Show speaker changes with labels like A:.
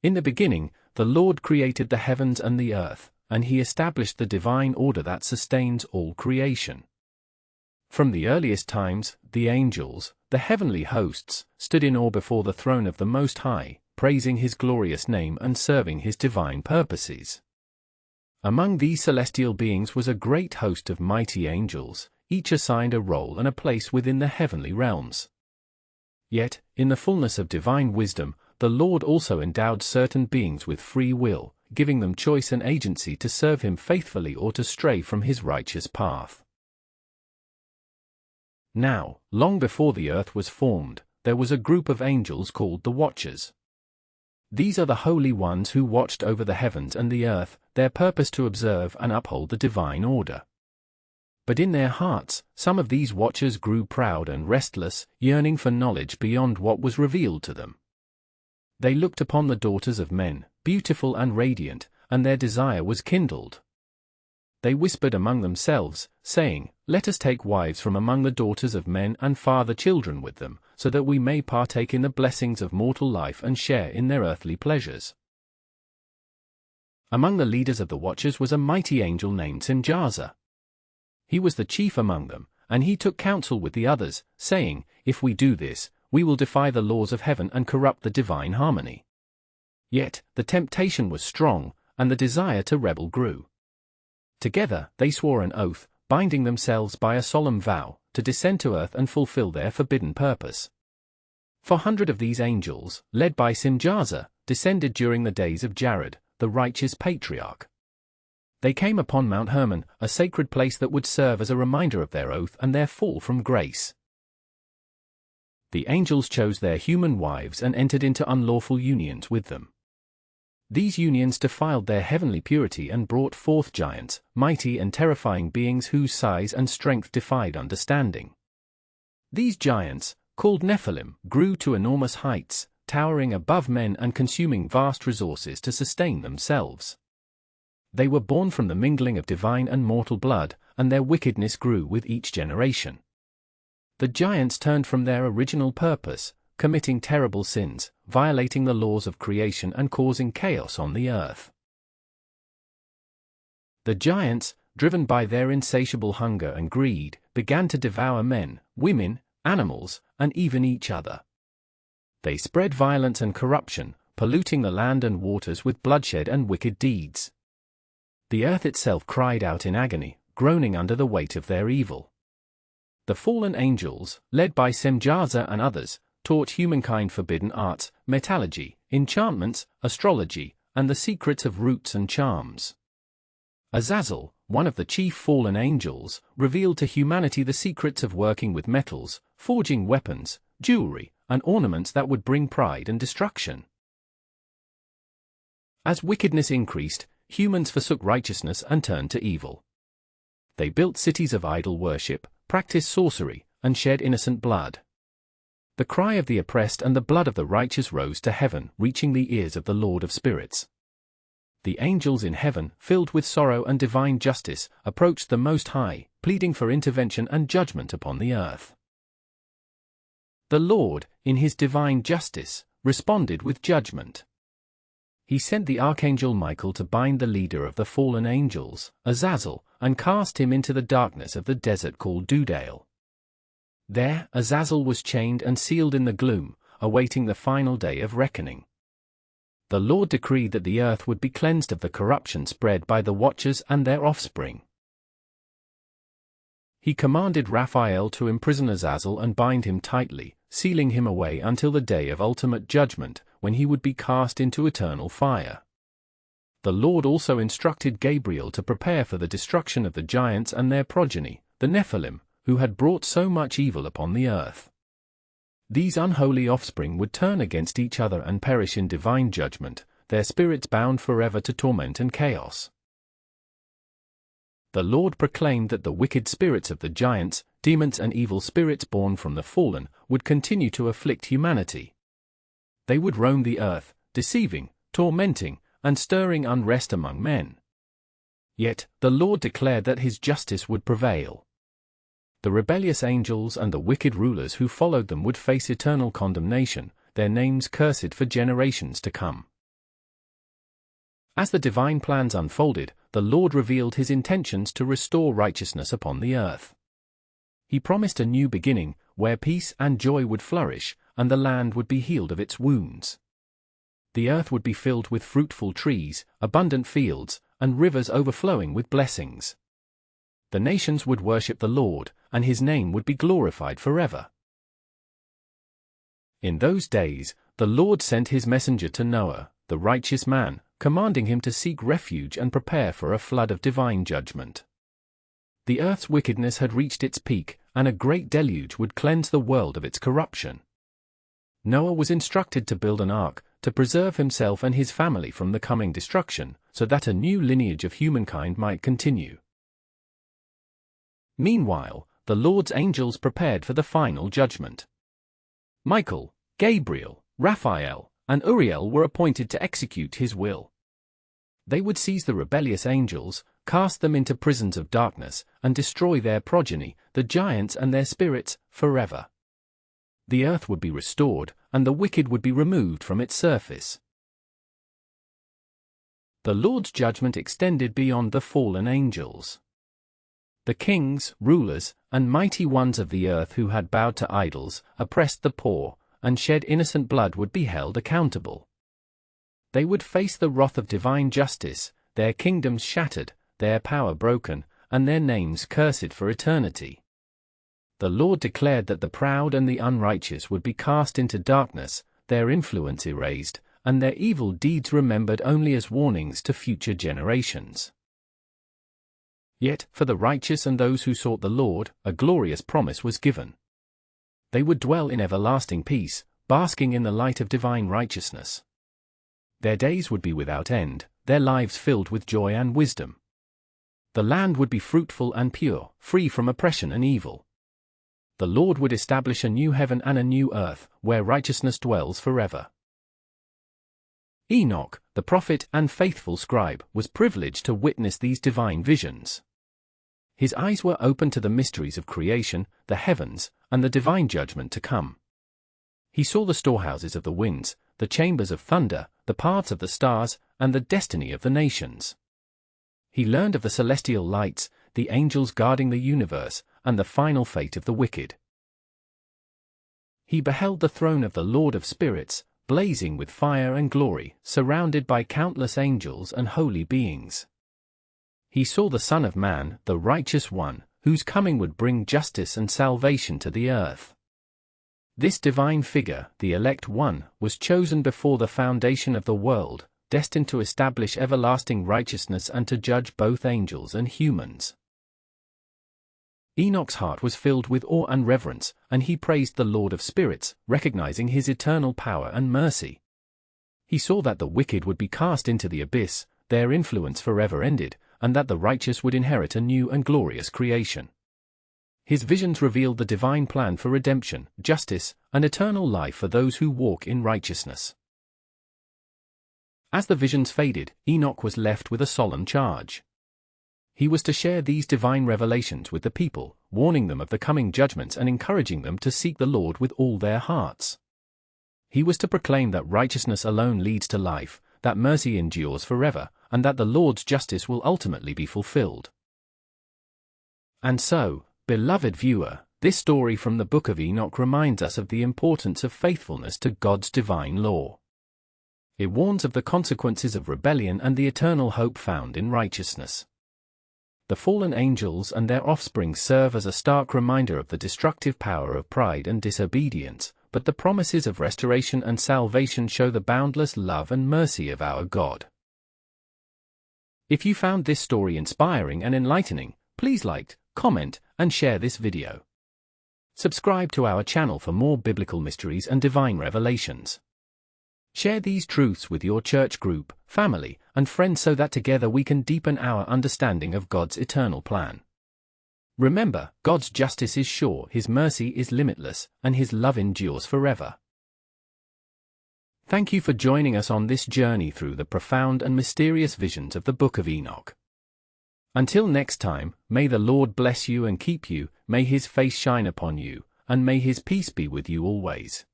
A: In the beginning, the Lord created the heavens and the earth, and he established the divine order that sustains all creation. From the earliest times, the angels, the heavenly hosts, stood in awe before the throne of the Most High, praising his glorious name and serving his divine purposes. Among these celestial beings was a great host of mighty angels, each assigned a role and a place within the heavenly realms. Yet, in the fullness of divine wisdom, the Lord also endowed certain beings with free will, giving them choice and agency to serve him faithfully or to stray from his righteous path. Now, long before the earth was formed, there was a group of angels called the Watchers. These are the holy ones who watched over the heavens and the earth, their purpose to observe and uphold the divine order. But in their hearts, some of these watchers grew proud and restless, yearning for knowledge beyond what was revealed to them. They looked upon the daughters of men, beautiful and radiant, and their desire was kindled. They whispered among themselves, saying, "Let us take wives from among the daughters of men and father children with them, so that we may partake in the blessings of mortal life and share in their earthly pleasures." Among the leaders of the watchers was a mighty angel named Simjaza. He was the chief among them, and he took counsel with the others, saying, "If we do this, we will defy the laws of heaven and corrupt the divine harmony." Yet, the temptation was strong, and the desire to rebel grew. Together, they swore an oath, binding themselves by a solemn vow, to descend to earth and fulfill their forbidden purpose. 400 of these angels, led by Simjaza, descended during the days of Jared, the righteous patriarch. They came upon Mount Hermon, a sacred place that would serve as a reminder of their oath and their fall from grace. The angels chose their human wives and entered into unlawful unions with them. These unions defiled their heavenly purity and brought forth giants, mighty and terrifying beings whose size and strength defied understanding. These giants, called Nephilim, grew to enormous heights, towering above men and consuming vast resources to sustain themselves. They were born from the mingling of divine and mortal blood, and their wickedness grew with each generation. The giants turned from their original purpose, committing terrible sins, violating the laws of creation and causing chaos on the earth. The giants, driven by their insatiable hunger and greed, began to devour men, women, animals, and even each other. They spread violence and corruption, polluting the land and waters with bloodshed and wicked deeds. The earth itself cried out in agony, groaning under the weight of their evil. The fallen angels, led by Simjaza and others, taught humankind forbidden arts, metallurgy, enchantments, astrology, and the secrets of roots and charms. Azazel, one of the chief fallen angels, revealed to humanity the secrets of working with metals, forging weapons, jewelry, and ornaments that would bring pride and destruction. As wickedness increased, humans forsook righteousness and turned to evil. They built cities of idol worship, practiced sorcery, and shed innocent blood. The cry of the oppressed and the blood of the righteous rose to heaven, reaching the ears of the Lord of Spirits. The angels in heaven, filled with sorrow and divine justice, approached the Most High, pleading for intervention and judgment upon the earth. The Lord, in his divine justice, responded with judgment. He sent the archangel Michael to bind the leader of the fallen angels, Azazel, and cast him into the darkness of the desert called Dudale. There, Azazel was chained and sealed in the gloom, awaiting the final day of reckoning. The Lord decreed that the earth would be cleansed of the corruption spread by the Watchers and their offspring. He commanded Raphael to imprison Azazel and bind him tightly, sealing him away until the day of ultimate judgment, when he would be cast into eternal fire. The Lord also instructed Gabriel to prepare for the destruction of the giants and their progeny, the Nephilim, who had brought so much evil upon the earth. These unholy offspring would turn against each other and perish in divine judgment, their spirits bound forever to torment and chaos. The Lord proclaimed that the wicked spirits of the giants, demons and evil spirits born from the fallen, would continue to afflict humanity. They would roam the earth, deceiving, tormenting, and stirring unrest among men. Yet, the Lord declared that his justice would prevail. The rebellious angels and the wicked rulers who followed them would face eternal condemnation, their names cursed for generations to come. As the divine plans unfolded, the Lord revealed his intentions to restore righteousness upon the earth. He promised a new beginning, where peace and joy would flourish, and the land would be healed of its wounds. The earth would be filled with fruitful trees, abundant fields, and rivers overflowing with blessings. The nations would worship the Lord, and his name would be glorified forever. In those days, the Lord sent his messenger to Noah, the righteous man, commanding him to seek refuge and prepare for a flood of divine judgment. The earth's wickedness had reached its peak, and a great deluge would cleanse the world of its corruption. Noah was instructed to build an ark, to preserve himself and his family from the coming destruction, so that a new lineage of humankind might continue. Meanwhile, the Lord's angels prepared for the final judgment. Michael, Gabriel, Raphael, and Uriel were appointed to execute his will. They would seize the rebellious angels, cast them into prisons of darkness, and destroy their progeny, the giants and their spirits, forever. The earth would be restored, and the wicked would be removed from its surface. The Lord's judgment extended beyond the fallen angels. The kings, rulers, and mighty ones of the earth who had bowed to idols, oppressed the poor, and shed innocent blood would be held accountable. They would face the wrath of divine justice, their kingdoms shattered, their power broken, and their names cursed for eternity. The Lord declared that the proud and the unrighteous would be cast into darkness, their influence erased, and their evil deeds remembered only as warnings to future generations. Yet, for the righteous and those who sought the Lord, a glorious promise was given. They would dwell in everlasting peace, basking in the light of divine righteousness. Their days would be without end, their lives filled with joy and wisdom. The land would be fruitful and pure, free from oppression and evil. The Lord would establish a new heaven and a new earth, where righteousness dwells forever. Enoch, the prophet and faithful scribe, was privileged to witness these divine visions. His eyes were open to the mysteries of creation, the heavens, and the divine judgment to come. He saw the storehouses of the winds, the chambers of thunder, the paths of the stars, and the destiny of the nations. He learned of the celestial lights, the angels guarding the universe, and the final fate of the wicked. He beheld the throne of the Lord of spirits, blazing with fire and glory, surrounded by countless angels and holy beings. He saw the Son of Man, the righteous one, whose coming would bring justice and salvation to the earth. This divine figure, the elect one, was chosen before the foundation of the world, destined to establish everlasting righteousness and to judge both angels and humans. Enoch's heart was filled with awe and reverence, and he praised the Lord of spirits, recognizing his eternal power and mercy. He saw that the wicked would be cast into the abyss, their influence forever ended, and that the righteous would inherit a new and glorious creation. His visions revealed the divine plan for redemption, justice, and eternal life for those who walk in righteousness. As the visions faded, Enoch was left with a solemn charge. He was to share these divine revelations with the people, warning them of the coming judgments and encouraging them to seek the Lord with all their hearts. He was to proclaim that righteousness alone leads to life, that mercy endures forever, and that the Lord's justice will ultimately be fulfilled. And so, beloved viewer, this story from the book of Enoch reminds us of the importance of faithfulness to God's divine law. It warns of the consequences of rebellion and the eternal hope found in righteousness. The fallen angels and their offspring serve as a stark reminder of the destructive power of pride and disobedience, but the promises of restoration and salvation show the boundless love and mercy of our God. If you found this story inspiring and enlightening, please like, comment, and share this video. Subscribe to our channel for more biblical mysteries and divine revelations. Share these truths with your church group, family, and friends so that together we can deepen our understanding of God's eternal plan. Remember, God's justice is sure, His mercy is limitless, and His love endures forever. Thank you for joining us on this journey through the profound and mysterious visions of the Book of Enoch. Until next time, may the Lord bless you and keep you, may His face shine upon you, and may His peace be with you always.